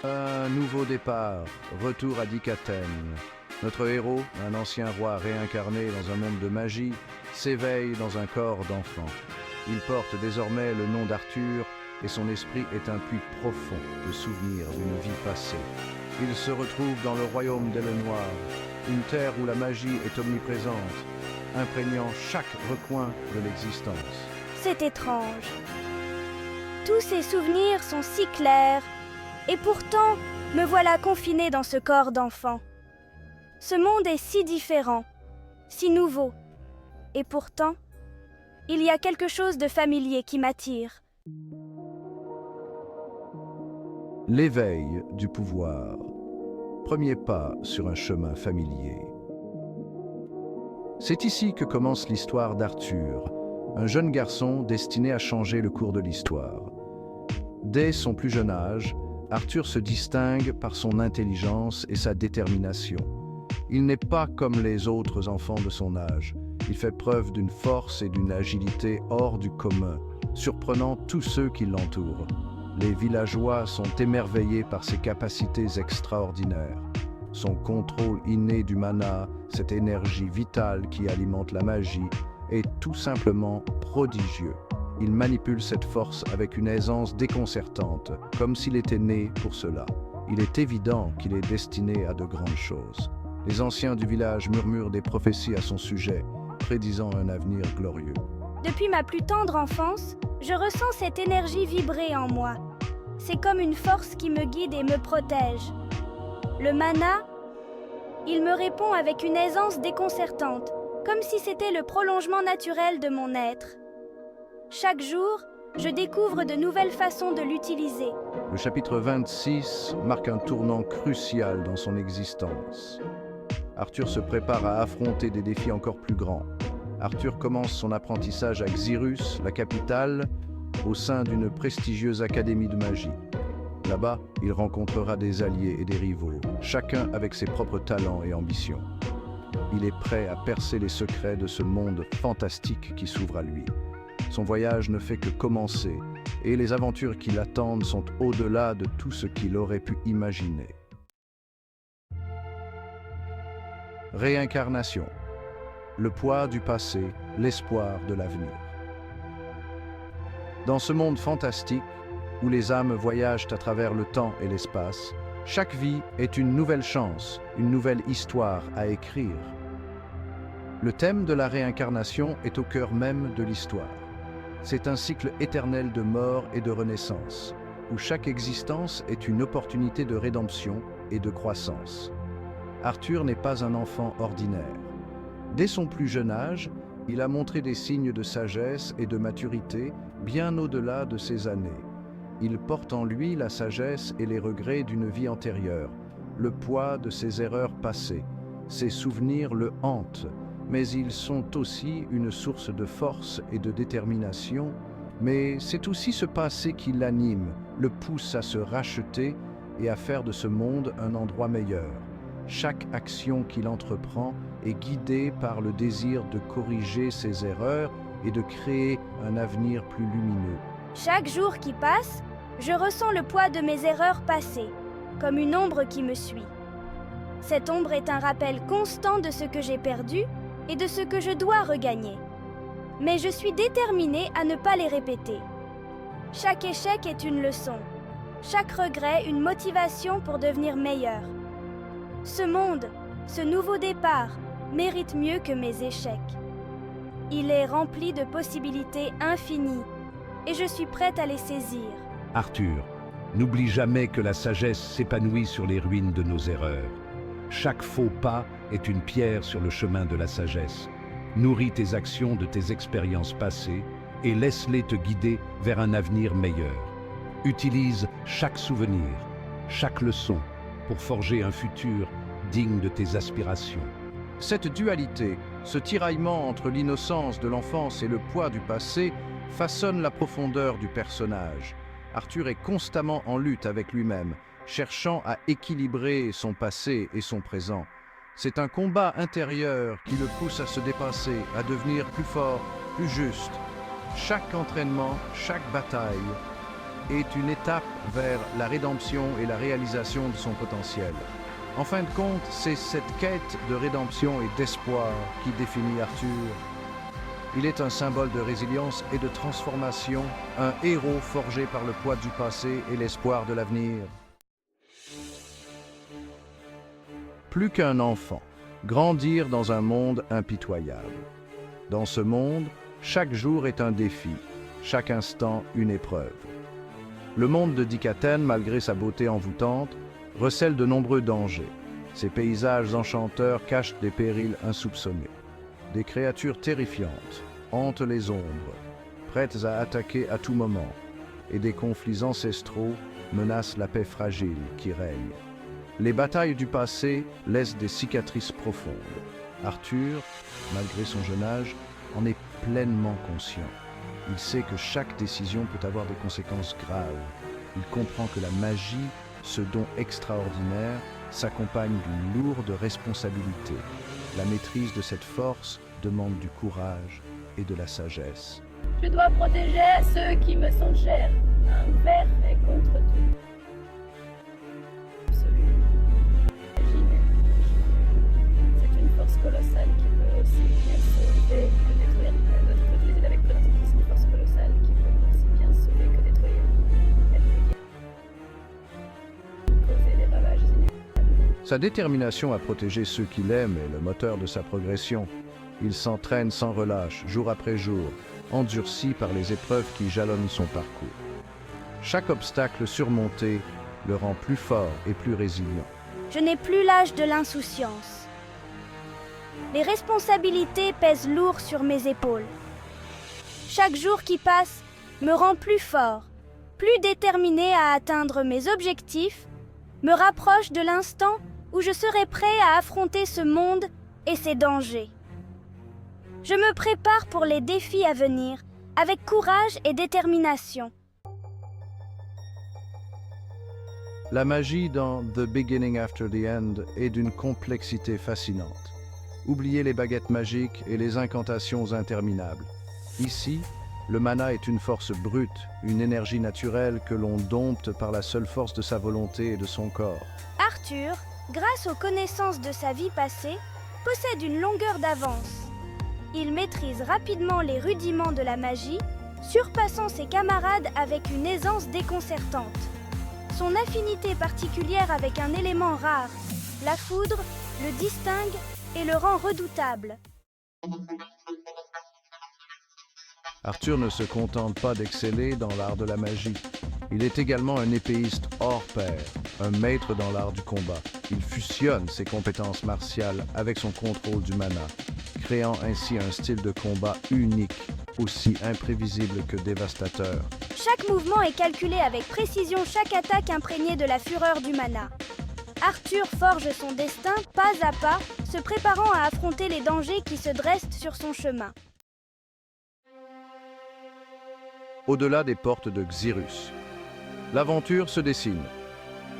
Un nouveau départ, retour à Dikaten. Notre héros, un ancien roi réincarné dans un monde de magie, s'éveille dans un corps d'enfant. Il porte désormais le nom d'Arthur et son esprit est un puits profond de souvenirs d'une vie passée. Il se retrouve dans le royaume d'Elenoir, une terre où la magie est omniprésente, imprégnant chaque recoin de l'existence. C'est étrange. Tous ces souvenirs sont si clairs, et pourtant, me voilà confiné dans ce corps d'enfant. Ce monde est si différent, si nouveau, et pourtant, il y a quelque chose de familier qui m'attire. L'éveil du pouvoir. Premier pas sur un chemin familier. C'est ici que commence l'histoire d'Arthur, un jeune garçon destiné à changer le cours de l'histoire. Dès son plus jeune âge, Arthur se distingue par son intelligence et sa détermination. Il n'est pas comme les autres enfants de son âge. Il fait preuve d'une force et d'une agilité hors du commun, surprenant tous ceux qui l'entourent. Les villageois sont émerveillés par ses capacités extraordinaires. Son contrôle inné du mana, cette énergie vitale qui alimente la magie, est tout simplement prodigieux. Il manipule cette force avec une aisance déconcertante, comme s'il était né pour cela. Il est évident qu'il est destiné à de grandes choses. Les anciens du village murmurent des prophéties à son sujet, prédisant un avenir glorieux. Depuis ma plus tendre enfance, je ressens cette énergie vibrer en moi. C'est comme une force qui me guide et me protège. Le mana, il me répond avec une aisance déconcertante, comme si c'était le prolongement naturel de mon être. Chaque jour, je découvre de nouvelles façons de l'utiliser. Le chapitre 26 marque un tournant crucial dans son existence. Arthur se prépare à affronter des défis encore plus grands. Arthur commence son apprentissage à Xyrus, la capitale, au sein d'une prestigieuse académie de magie. Là-bas, il rencontrera des alliés et des rivaux, chacun avec ses propres talents et ambitions. Il est prêt à percer les secrets de ce monde fantastique qui s'ouvre à lui. Son voyage ne fait que commencer, et les aventures qui l'attendent sont au-delà de tout ce qu'il aurait pu imaginer. Réincarnation. Le poids du passé, l'espoir de l'avenir. Dans ce monde fantastique, où les âmes voyagent à travers le temps et l'espace, chaque vie est une nouvelle chance, une nouvelle histoire à écrire. Le thème de la réincarnation est au cœur même de l'histoire. C'est un cycle éternel de mort et de renaissance, où chaque existence est une opportunité de rédemption et de croissance. Arthur n'est pas un enfant ordinaire. Dès son plus jeune âge, il a montré des signes de sagesse et de maturité bien au-delà de ses années. Il porte en lui la sagesse et les regrets d'une vie antérieure, le poids de ses erreurs passées. Ses souvenirs le hantent, mais ils sont aussi une source de force et de détermination. Mais c'est aussi ce passé qui l'anime, le pousse à se racheter et à faire de ce monde un endroit meilleur. Chaque action qu'il entreprend est guidée par le désir de corriger ses erreurs et de créer un avenir plus lumineux. Chaque jour qui passe, je ressens le poids de mes erreurs passées, comme une ombre qui me suit. Cette ombre est un rappel constant de ce que j'ai perdu et de ce que je dois regagner. Mais je suis déterminée à ne pas les répéter. Chaque échec est une leçon, chaque regret une motivation pour devenir meilleur. Ce monde, ce nouveau départ, mérite mieux que mes échecs. Il est rempli de possibilités infinies et je suis prête à les saisir. Arthur, n'oublie jamais que la sagesse s'épanouit sur les ruines de nos erreurs. Chaque faux pas est une pierre sur le chemin de la sagesse. Nourris tes actions de tes expériences passées et laisse-les te guider vers un avenir meilleur. Utilise chaque souvenir, chaque leçon pour forger un futur digne de tes aspirations. Cette dualité, ce tiraillement entre l'innocence de l'enfance et le poids du passé, façonne la profondeur du personnage. Arthur est constamment en lutte avec lui-même, cherchant à équilibrer son passé et son présent. C'est un combat intérieur qui le pousse à se dépasser, à devenir plus fort, plus juste. Chaque entraînement, chaque bataille est une étape vers la rédemption et la réalisation de son potentiel. En fin de compte, c'est cette quête de rédemption et d'espoir qui définit Arthur. Il est un symbole de résilience et de transformation, un héros forgé par le poids du passé et l'espoir de l'avenir. Plus qu'un enfant, grandir dans un monde impitoyable. Dans ce monde, chaque jour est un défi, chaque instant une épreuve. Le monde de Dikaten, malgré sa beauté envoûtante, recèle de nombreux dangers. Ces paysages enchanteurs cachent des périls insoupçonnés. Des créatures terrifiantes hantent les ombres, prêtes à attaquer à tout moment, et des conflits ancestraux menacent la paix fragile qui règne. Les batailles du passé laissent des cicatrices profondes. Arthur, malgré son jeune âge, en est pleinement conscient. Il sait que chaque décision peut avoir des conséquences graves. Il comprend que la magie, ce don extraordinaire, s'accompagne d'une lourde responsabilité. La maîtrise de cette force demande du courage et de la sagesse. Je dois protéger ceux qui me sont chers, envers et contre tout. Absolu. C'est une force colossale qui peut aussi bien sauver que détruire. Je dois utiliser avec prudence. C'est une force colossale qui peut aussi bien sauver que détruire. Elle peut causer des ravages inévitables. Sa détermination à protéger ceux qu'il aime est le moteur de sa progression. Il s'entraîne sans relâche, jour après jour, endurci par les épreuves qui jalonnent son parcours. Chaque obstacle surmonté le rend plus fort et plus résilient. Je n'ai plus l'âge de l'insouciance. Les responsabilités pèsent lourd sur mes épaules. Chaque jour qui passe me rend plus fort, plus déterminé à atteindre mes objectifs, me rapproche de l'instant où je serai prêt à affronter ce monde et ses dangers. Je me prépare pour les défis à venir avec courage et détermination. La magie dans The Beginning After the End est d'une complexité fascinante. Oubliez les baguettes magiques et les incantations interminables. Ici, le mana est une force brute, une énergie naturelle que l'on dompte par la seule force de sa volonté et de son corps. Arthur, grâce aux connaissances de sa vie passée, possède une longueur d'avance. Il maîtrise rapidement les rudiments de la magie, surpassant ses camarades avec une aisance déconcertante. Son affinité particulière avec un élément rare, la foudre, le distingue et le rend redoutable. Arthur ne se contente pas d'exceller dans l'art de la magie. Il est également un épéiste hors pair, un maître dans l'art du combat. Il fusionne ses compétences martiales avec son contrôle du mana, créant ainsi un style de combat unique, aussi imprévisible que dévastateur. Chaque mouvement est calculé avec précision, chaque attaque imprégnée de la fureur du mana. Arthur forge son destin pas à pas, se préparant à affronter les dangers qui se dressent sur son chemin. Au-delà des portes de Xyrus, l'aventure se dessine.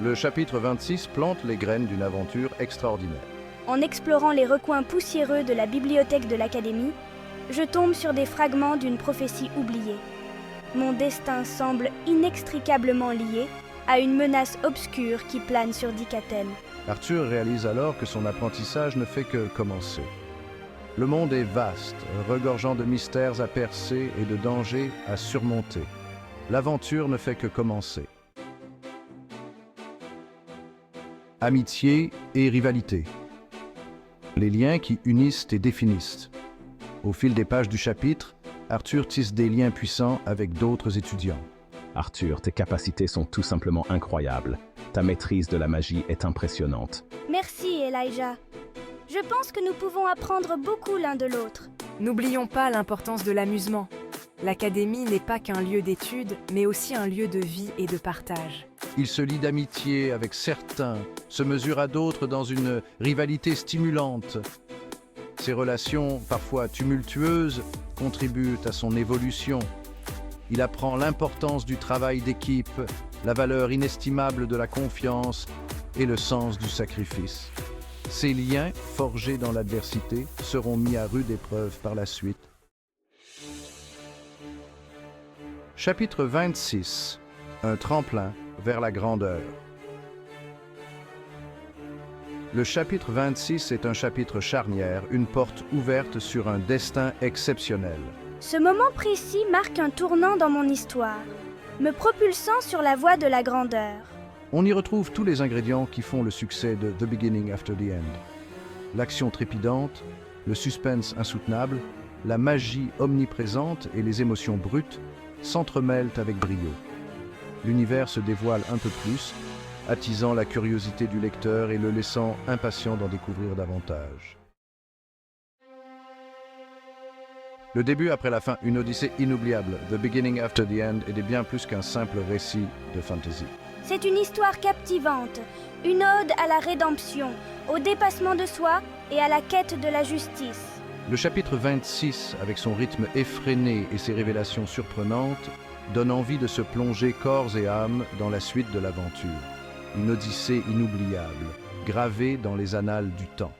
Le chapitre 26 plante les graines d'une aventure extraordinaire. En explorant les recoins poussiéreux de la bibliothèque de l'Académie, je tombe sur des fragments d'une prophétie oubliée. Mon destin semble inextricablement lié à une menace obscure qui plane sur Dikaten. Arthur réalise alors que son apprentissage ne fait que commencer. Le monde est vaste, regorgeant de mystères à percer et de dangers à surmonter. L'aventure ne fait que commencer. Amitié et rivalité. Les liens qui unissent et définissent. Au fil des pages du chapitre, Arthur tisse des liens puissants avec d'autres étudiants. Arthur, tes capacités sont tout simplement incroyables. Ta maîtrise de la magie est impressionnante. Merci, Elijah. Je pense que nous pouvons apprendre beaucoup l'un de l'autre. N'oublions pas l'importance de l'amusement. L'Académie n'est pas qu'un lieu d'études, mais aussi un lieu de vie et de partage. Il se lie d'amitié avec certains, se mesure à d'autres dans une rivalité stimulante. Ces relations, parfois tumultueuses, contribuent à son évolution. Il apprend l'importance du travail d'équipe, la valeur inestimable de la confiance et le sens du sacrifice. Ces liens, forgés dans l'adversité, seront mis à rude épreuve par la suite. Chapitre 26. un tremplin vers la grandeur. Le chapitre 26 est un chapitre charnière, une porte ouverte sur un destin exceptionnel. Ce moment précis marque un tournant dans mon histoire, me propulsant sur la voie de la grandeur. On y retrouve tous les ingrédients qui font le succès de The Beginning After the End. L'action trépidante, le suspense insoutenable, la magie omniprésente et les émotions brutes s'entremêlent avec brio. L'univers se dévoile un peu plus, attisant la curiosité du lecteur et le laissant impatient d'en découvrir davantage. Le début après la fin, une odyssée inoubliable. The Beginning After the End est bien plus qu'un simple récit de fantasy. C'est une histoire captivante, une ode à la rédemption, au dépassement de soi et à la quête de la justice. Le chapitre 26, avec son rythme effréné et ses révélations surprenantes, donne envie de se plonger corps et âme dans la suite de l'aventure. Une odyssée inoubliable, gravée dans les annales du temps.